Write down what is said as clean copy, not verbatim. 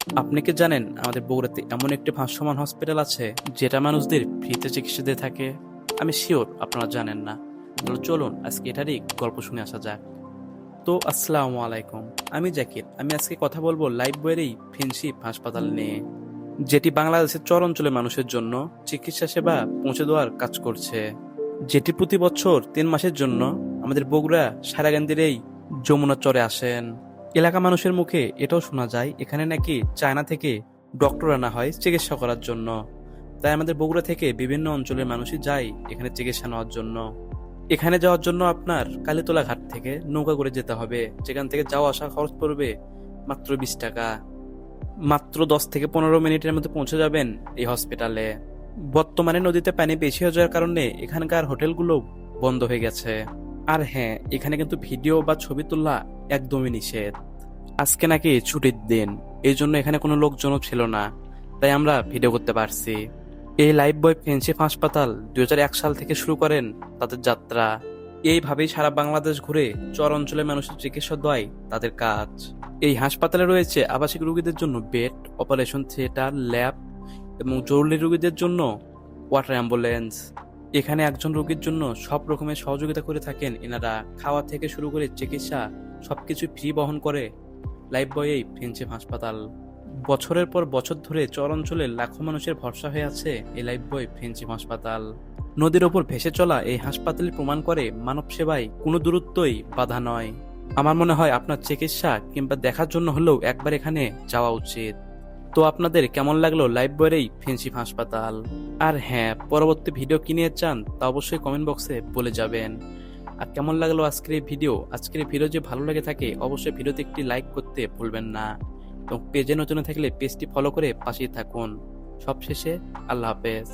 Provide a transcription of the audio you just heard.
আপনি কি জানেন আমাদের বগুড়াতে এমন একটি ভাসমান হসপিটাল আছে যেটা মানুষদের ফ্রিতে চিকিৎসা দিয়ে থাকে? আমি শিওর আপনারা জানেন না। তাহলে চলুন আজকে এটারই গল্প শুনে আসা যাক। তো আসসালামু আলাইকুম, আমি জাকির। আমি আজকে কথা বলবো লাইফ বয়েরই ফ্রেন্ডশিপ হাসপাতাল নিয়ে, যেটি বাংলাদেশের চর অঞ্চলের মানুষের জন্য চিকিৎসা সেবা পৌঁছে দেওয়ার কাজ করছে। যেটি প্রতি বছর 3 মাসের জন্য আমাদের বগুড়া সারাগান্দির এই যমুনা চরে আসেন। এলাকা মানুষের মুখে এটাও শোনা যায় এখানে নাকি চায়না থেকে ডক্টর আনা হয় চিকিৎসা করার জন্য। তাই আমাদের বগুড়া থেকে বিভিন্ন অঞ্চলের মানুষই যায় এখানে চিকিৎসা নেওয়ার জন্য। এখানে যাওয়ার জন্য আপনার কালীতলা ঘাট থেকে নৌকা করে যেতে হবে, যেখান থেকে যাওয়া আসা খরচ পড়বে মাত্র 20 টাকা। মাত্র 10 থেকে 15 মিনিটের মধ্যে পৌঁছে যাবেন এই হসপিটালে। বর্তমানে নদীতে পানি বেশি হয়ে যাওয়ার কারণে এখানকার হোটেলগুলো বন্ধ হয়ে গেছে। আর হ্যাঁ, এখানে কিন্তু ভিডিও বা ছবি তোলা একদমই নিষেধ। আজকে নাকি ছুটির দিন, এই জন্য এখানে কোনো লোকজনও ছিল না, তাই আমরা ভিডিও করতে পারছি। এই লাইফ বয় ফ্রেন্ডশিপ হাসপাতাল 2001 সাল থেকে শুরু করেন তাদের যাত্রা। এইভাবেই সারা বাংলাদেশ ঘুরে চর অঞ্চলের মানুষের চিকিৎসা দেওয়াই তাদের কাজ। এই হাসপাতালে রয়েছে আবাসিক রোগীদের জন্য বেড, অপারেশন থিয়েটার, ল্যাব এবং জরুরি রোগীদের জন্য ওয়াটার অ্যাম্বুলেন্স। এখানে একজন রোগীর জন্য সব রকমের সহযোগিতা করে থাকেন এনারা। খাওয়া থেকে শুরু করে চিকিৎসা সবকিছু ফ্রি বহন করে লাইফ বয় এই ফ্রেন্ডশিপ হাসপাতাল। বছরের পর বছর ধরে চর অঞ্চলের লাখো মানুষের ভরসা হয়ে আছে এই লাইফ বয় ফ্রেন্ডশিপ হাসপাতাল। নদীর ওপর ভেসে চলা এই হাসপাতাল প্রমাণ করে মানব সেবায় কোনো দূরত্বই বাধা নয়। আমার মনে হয় আপনার চিকিৎসা কিংবা দেখার জন্য হলেও একবার এখানে যাওয়া উচিত। তো আপনাদের কেমন লাগলো লাইফ বয়ের এই ফ্রেন্ডশিপ হাসপাতাল? আর হ্যাঁ, পরবর্তী ভিডিও কি নিয়ে চান তা অবশ্যই কমেন্ট বক্সে বলে যাবেন। আর কেমন লাগলো আজকের এই ভিডিও? আজকের এই ভিডিও যে ভালো লেগে থাকে অবশ্যই ভিডিওতে একটি লাইক করতে ভুলবেন না, এবং পেজে নতুন থাকলে পেজটি ফলো করে পাশেই থাকুন। সবশেষে আল্লাহ হাফেজ।